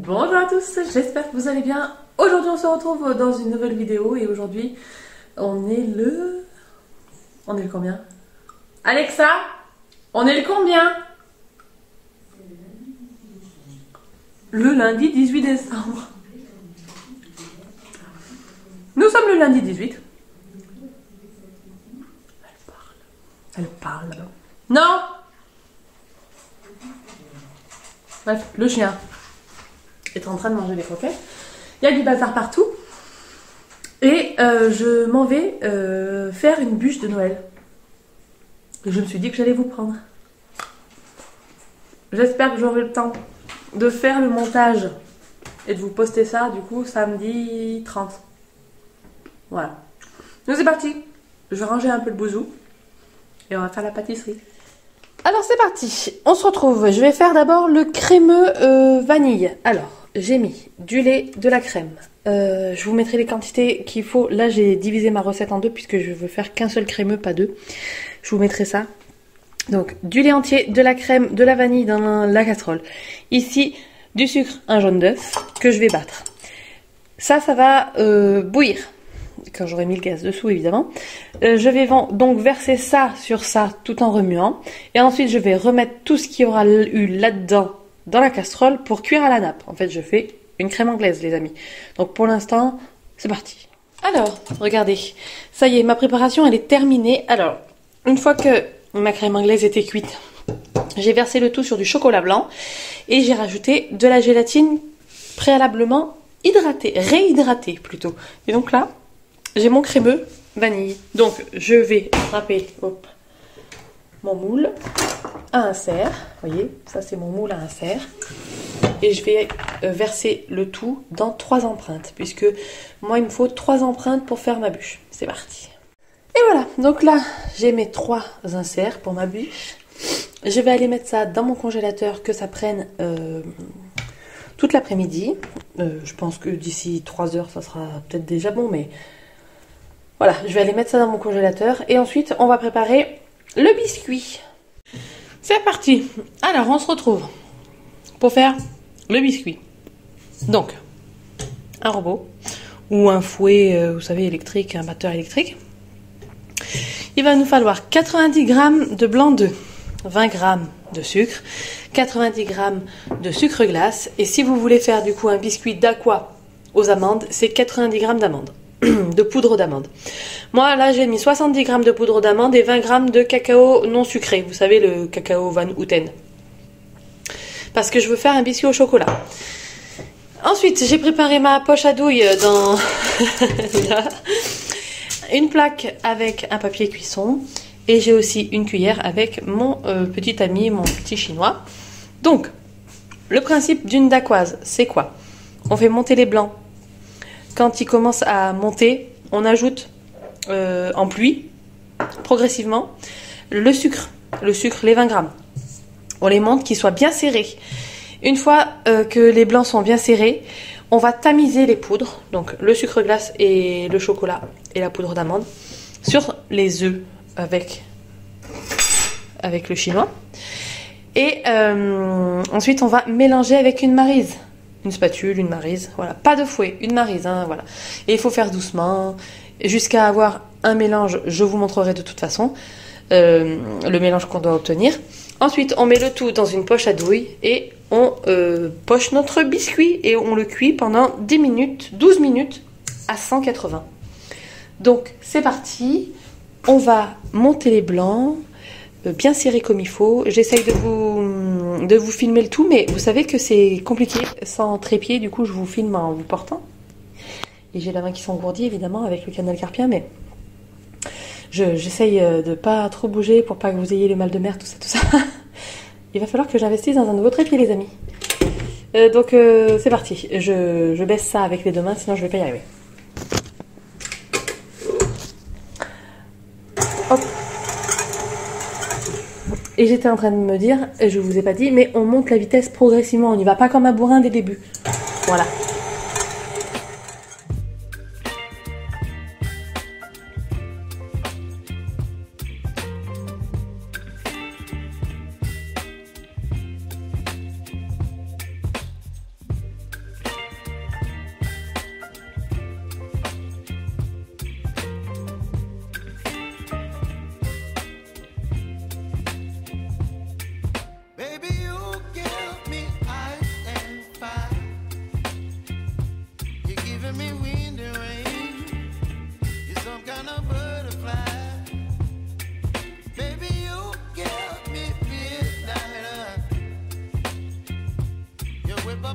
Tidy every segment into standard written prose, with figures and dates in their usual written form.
Bonjour à tous, j'espère que vous allez bien. Aujourd'hui on se retrouve dans une nouvelle vidéo et aujourd'hui on est le... On est le combien? Alexa, on est le combien? Le lundi 18 décembre. Nous sommes le lundi 18. Elle parle. Non! Bref, le chien est en train de manger des croquettes. Il y a du bazar partout. Et je m'en vais faire une bûche de Noël. Et je me suis dit que j'allais vous prendre. J'espère que j'aurai le temps de faire le montage et de vous poster ça du coup samedi 30. Voilà. Donc c'est parti. Je vais ranger un peu le bouzou et on va faire la pâtisserie. Alors c'est parti, on se retrouve. Je vais faire d'abord le crémeux vanille. Alors j'ai mis du lait, de la crème. Je vous mettrai les quantités qu'il faut. Là j'ai divisé ma recette en deux puisque je veux faire qu'un seul crémeux, pas deux. Je vous mettrai ça. Donc du lait entier, de la crème, de la vanille dans la casserole. Ici du sucre, un jaune d'œuf que je vais battre. Ça va bouillir. Quand j'aurai mis le gaz dessous évidemment. Je vais donc verser ça sur ça tout en remuant. Et ensuite je vais remettre tout ce qu'il y aura eu là-dedans dans la casserole pour cuire à la nappe. En fait je fais une crème anglaise les amis. Donc pour l'instant c'est parti. Alors regardez, ça y est, ma préparation elle est terminée. Alors une fois que ma crème anglaise était cuite, j'ai versé le tout sur du chocolat blanc. Et j'ai rajouté de la gélatine préalablement hydratée, réhydratée plutôt. Et donc là j'ai mon crémeux vanille. Donc je vais râper mon moule à insert. Vous voyez, ça c'est mon moule à insert. Et je vais verser le tout dans 3 empreintes. Puisque moi il me faut 3 empreintes pour faire ma bûche. C'est parti. Et voilà, donc là j'ai mes 3 inserts pour ma bûche. Je vais aller mettre ça dans mon congélateur que ça prenne toute l'après-midi. Je pense que d'ici 3 heures ça sera peut-être déjà bon, mais... Voilà, je vais aller mettre ça dans mon congélateur et ensuite on va préparer le biscuit. C'est parti. Alors on se retrouve pour faire le biscuit. Donc, un robot ou un fouet, vous savez, électrique, un batteur électrique. Il va nous falloir 90 g de blanc d'œuf, 20 g de sucre, 90 g de sucre glace. Et si vous voulez faire du coup un biscuit d'aqua aux amandes, c'est 90 g d'amandes. De poudre d'amande. Moi là j'ai mis 70 g de poudre d'amande et 20 g de cacao non sucré. Vous savez, le cacao Van Houten. Parce que je veux faire un biscuit au chocolat. Ensuite j'ai préparé ma poche à douille dans là. Une plaque avec un papier cuisson. Et j'ai aussi une cuillère avec mon petit ami, mon petit chinois. Donc le principe d'une dacquoise, c'est quoi? On fait monter les blancs. Quand il commence à monter, on ajoute en pluie, progressivement, le sucre, les 20 grammes. On les monte qu'ils soient bien serrés. Une fois que les blancs sont bien serrés, on va tamiser les poudres, donc le sucre glace et le chocolat et la poudre d'amande, sur les œufs avec le chinois. Et ensuite, on va mélanger avec une maryse. Une spatule, une maryse, voilà, pas de fouet, une maryse, hein, voilà. Et il faut faire doucement, jusqu'à avoir un mélange, je vous montrerai de toute façon, le mélange qu'on doit obtenir. Ensuite, on met le tout dans une poche à douille et on poche notre biscuit et on le cuit pendant 10 minutes, 12 minutes à 180. Donc, c'est parti, on va monter les blancs, bien serré comme il faut. J'essaye de vous filmer le tout, mais vous savez que c'est compliqué sans trépied, du coup je vous filme en vous portant. Et j'ai la main qui s'engourdit évidemment avec le canal carpien, mais j'essaye de pas trop bouger pour pas que vous ayez le mal de mer, tout ça. Il va falloir que j'investisse dans un nouveau trépied les amis. Donc c'est parti, je baisse ça avec les deux mains, sinon je vais pas y arriver. Hop. Et j'étais en train de me dire, je vous ai pas dit, mais on monte la vitesse progressivement. On n'y va pas comme un bourrin dès le début. Voilà.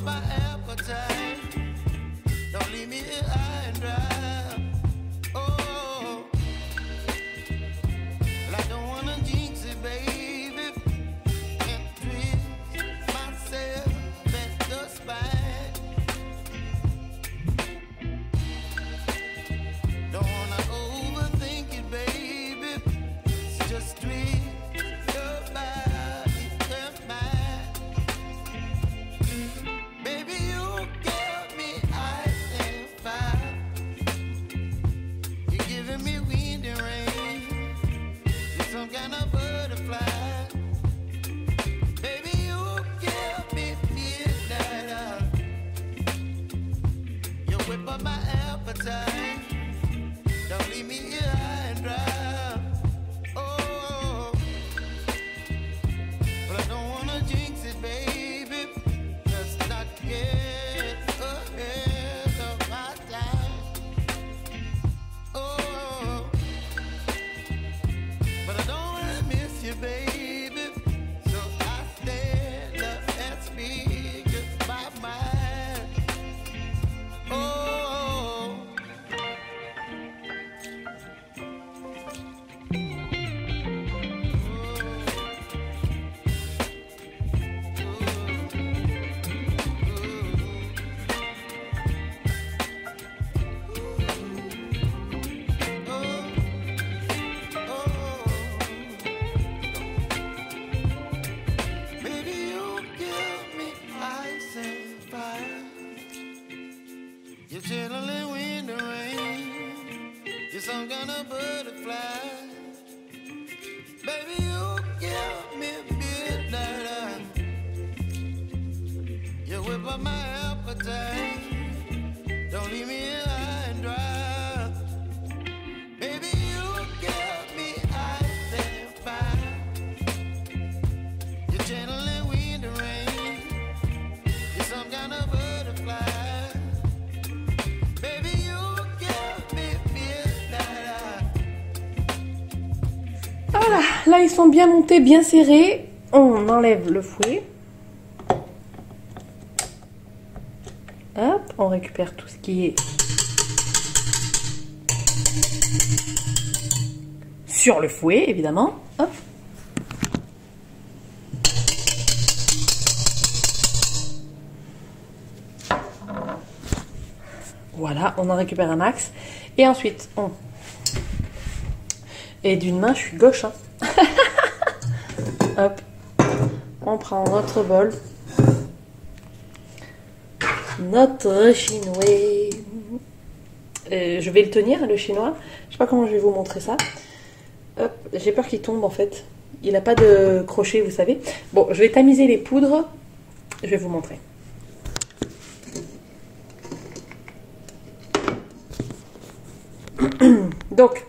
up my appetite. Don't leave me here high and dry. Oh, well, I don't wanna jinx it, baby, and twist myself at the spine. Don't wanna overthink it, baby. It's just twist your body and mine. Baby, you give me ice and fire. You're giving me wind and rain. You're some kind of butterfly. Baby, you give me midnight. You whip up my appetite. Don't leave me here high and dry. Oh, but I don't wanna jinx it, baby. Just not get ahead of my time. Oh, but I don't wanna miss you, baby. So I stand up and speak just my mind. Oh. Baby, you give me ice and fire. You're chilling wind and rain. You're some kind of butterfly. Baby, you give me midnight. You whip up my appetite. Don't leave me here high and dry. Baby, you give me ice and fire. You're channeling wind and rain. You're some kind of butterfly. Baby, you give me midnight. Voilà, là ils sont bien montés, bien serrés. On enlève le fouet. Hop, on récupère tout ce qui est sur le fouet, évidemment. Hop. Voilà, on en récupère un max. Et ensuite, on... Et d'une main, je suis gauche. Hein. Hop. On prend notre bol. Notre chinois. Je vais le tenir, le chinois. Je sais pas comment je vais vous montrer ça. Hop, j'ai peur qu'il tombe en fait. Il n'a pas de crochet, vous savez. Bon, je vais tamiser les poudres. Je vais vous montrer. Donc,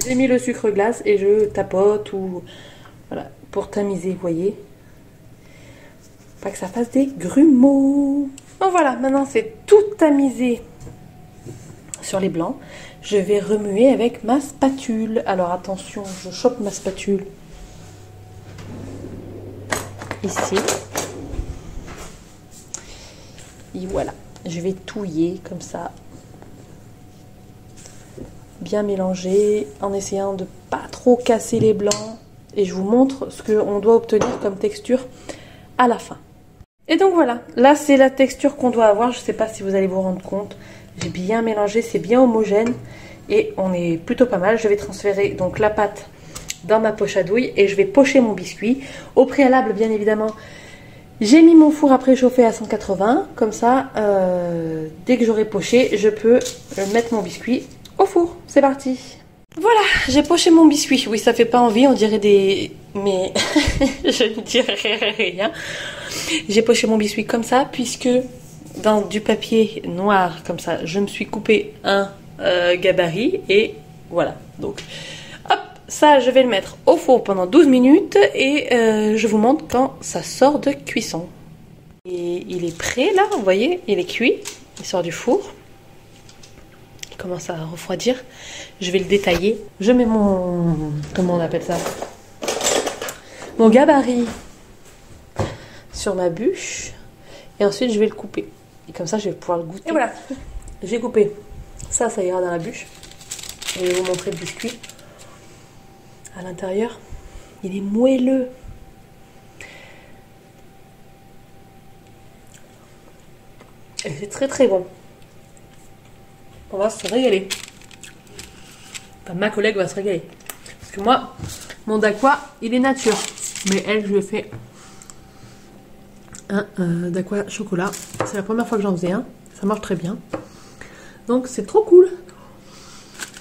j'ai mis le sucre glace et je tapote ou voilà pour tamiser, vous voyez. Pas que ça fasse des grumeaux. Donc voilà, maintenant c'est tout tamisé sur les blancs. Je vais remuer avec ma spatule. Alors attention, je chope ma spatule ici. Et voilà, je vais touiller comme ça. Bien mélanger en essayant de pas trop casser les blancs. Et je vous montre ce qu'on doit obtenir comme texture à la fin. Et donc voilà, là c'est la texture qu'on doit avoir. Je sais pas si vous allez vous rendre compte. J'ai bien mélangé, c'est bien homogène. Et on est plutôt pas mal. Je vais transférer donc la pâte dans ma poche à douille. Et je vais pocher mon biscuit. Au préalable, bien évidemment, j'ai mis mon four à préchauffer à 180. Comme ça, dès que j'aurai poché, je peux mettre mon biscuit au four. C'est parti. Voilà, j'ai poché mon biscuit. Oui, ça fait pas envie, on dirait des... Mais je ne dirai rien. J'ai poché mon biscuit comme ça, puisque dans du papier noir, comme ça, je me suis coupé un gabarit. Et voilà, donc, hop, ça, je vais le mettre au four pendant 12 minutes. Et je vous montre quand ça sort de cuisson. Et il est prêt, là, vous voyez, il est cuit. Il sort du four. Il commence à refroidir. Je vais le détailler. Je mets mon... Comment on appelle ça? Mon gabarit sur ma bûche. Et ensuite je vais le couper. Et comme ça je vais pouvoir le goûter. Et voilà, j'ai coupé. Ça ira dans la bûche. Je vais vous montrer le biscuit. À l'intérieur, il est moelleux. Et c'est très très bon. On va se régaler. Enfin, ma collègue va se régaler. Parce que moi, mon daqua, il est nature. Mais elle, je lui ai fait un daqua chocolat. C'est la première fois que j'en faisais un. Ça marche très bien. Donc c'est trop cool.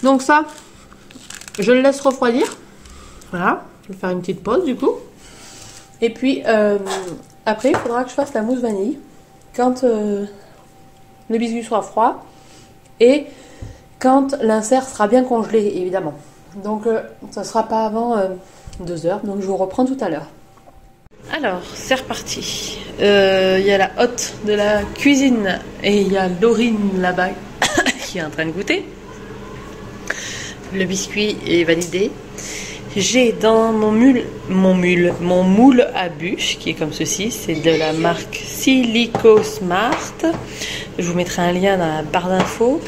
Donc ça, je le laisse refroidir. Voilà. Je vais faire une petite pause du coup. Et puis après, il faudra que je fasse la mousse vanille. Quand le biscuit sera froid. Et quand l'insert sera bien congelé, évidemment. Donc ça ne sera pas avant 2 heures. Donc je vous reprends tout à l'heure. Alors, c'est reparti. Il y a la hôte de la cuisine et il y a Laurine là-bas qui est en train de goûter. Le biscuit est validé. J'ai dans mon moule à bûche qui est comme ceci. C'est de la marque Silico Smart. Je vous mettrai un lien dans la barre d'infos.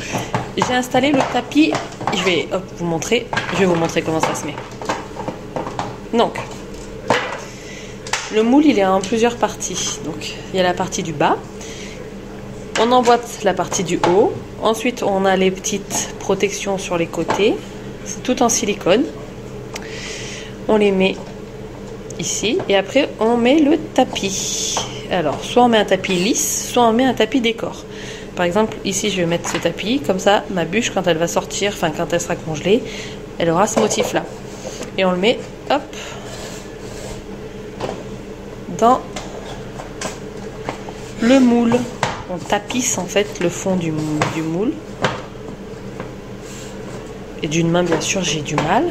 J'ai installé le tapis. Je vais vous montrer. Je vais vous montrer comment ça se met. Donc, le moule, il est en plusieurs parties. Donc, il y a la partie du bas. On emboîte la partie du haut. Ensuite, on a les petites protections sur les côtés. C'est tout en silicone. On les met ici. Et après, on met le tapis. Alors, soit on met un tapis lisse, soit on met un tapis décor. Par exemple, ici, je vais mettre ce tapis. Comme ça, ma bûche, quand elle va sortir, enfin, quand elle sera congelée, elle aura ce motif-là. Et on le met, hop, dans le moule. On tapisse en fait le fond du moule. Et d'une main, bien sûr, j'ai du mal.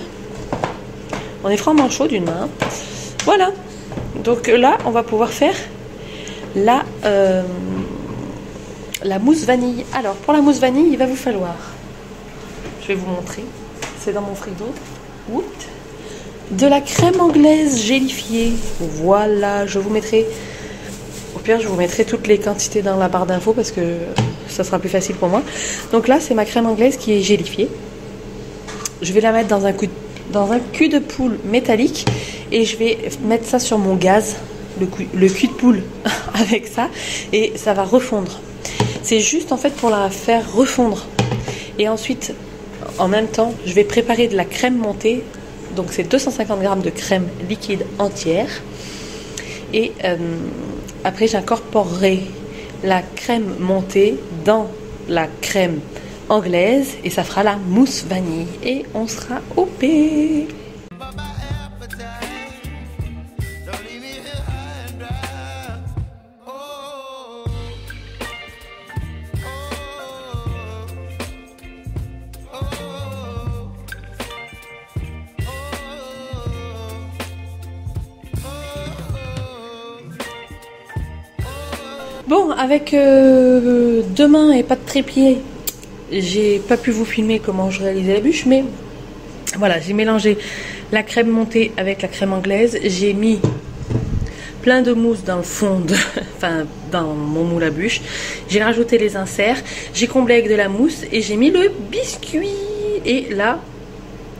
On est franchement chaud d'une main. Voilà. Donc là, on va pouvoir faire la mousse vanille. Alors, pour la mousse vanille, il va vous falloir... Je vais vous montrer. C'est dans mon frigo. Oups. De la crème anglaise gélifiée. Voilà, je vous mettrai... Au pire, je vous mettrai toutes les quantités dans la barre d'infos parce que ça sera plus facile pour moi. Donc là, c'est ma crème anglaise qui est gélifiée. Je vais la mettre dans un cul de poule métallique et je vais mettre ça sur mon gaz, le cul de poule avec ça, et ça va refondre. C'est juste en fait pour la faire refondre. Et ensuite, en même temps, je vais préparer de la crème montée. Donc c'est 250 g de crème liquide entière. Et après, j'incorporerai la crème montée dans la crème anglaise et ça fera la mousse vanille. Et on sera OP. Bon, avec 2 mains et pas de trépied, j'ai pas pu vous filmer comment je réalisais la bûche, mais voilà, j'ai mélangé la crème montée avec la crème anglaise. J'ai mis plein de mousse dans le fond, enfin dans mon moule à bûche. J'ai rajouté les inserts, j'ai comblé avec de la mousse et j'ai mis le biscuit. Et là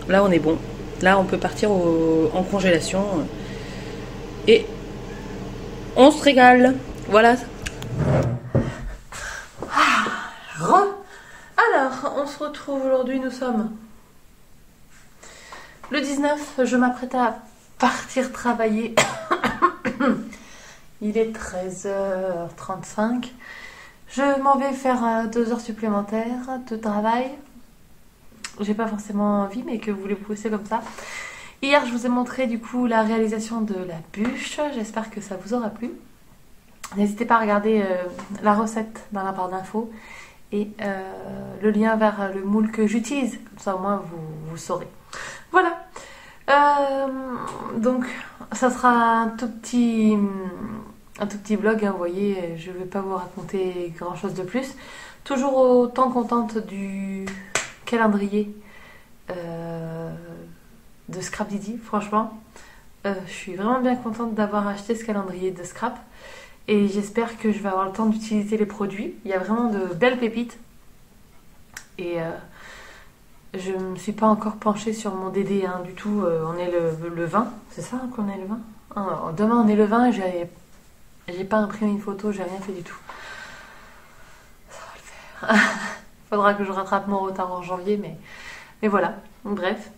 on est bon. Là, on peut partir en congélation et on se régale. Voilà. Alors, on se retrouve aujourd'hui, nous sommes le 19, je m'apprête à partir travailler. Il est 13h35. Je m'en vais faire 2 heures supplémentaires de travail. J'ai pas forcément envie, mais que voulez-vous, c'est comme ça. Hier, je vous ai montré du coup la réalisation de la bûche. J'espère que ça vous aura plu. N'hésitez pas à regarder la recette dans la barre d'infos et le lien vers le moule que j'utilise. Comme ça, au moins, vous saurez. Voilà. Donc, ça sera un tout petit vlog. Hein, vous voyez, je ne vais pas vous raconter grand-chose de plus. Toujours autant contente du calendrier de Scrapdidi, franchement. Je suis vraiment bien contente d'avoir acheté ce calendrier de Scrap. Et j'espère que je vais avoir le temps d'utiliser les produits. Il y a vraiment de belles pépites. Et je ne me suis pas encore penchée sur mon DD hein, du tout. On est le 20, c'est ça qu'on est le 20 ah, demain on est le 20 et j'ai pas imprimé une photo, j'ai rien fait du tout. Ça va le faire. Faudra que je rattrape mon retard en janvier, mais voilà. Bref.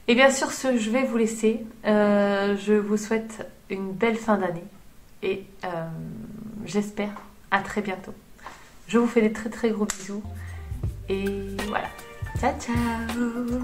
Et bien sur ce, je vais vous laisser. Je vous souhaite une belle fin d'année. Et j'espère à très bientôt. Je vous fais des très très gros bisous. Et voilà. Ciao ciao.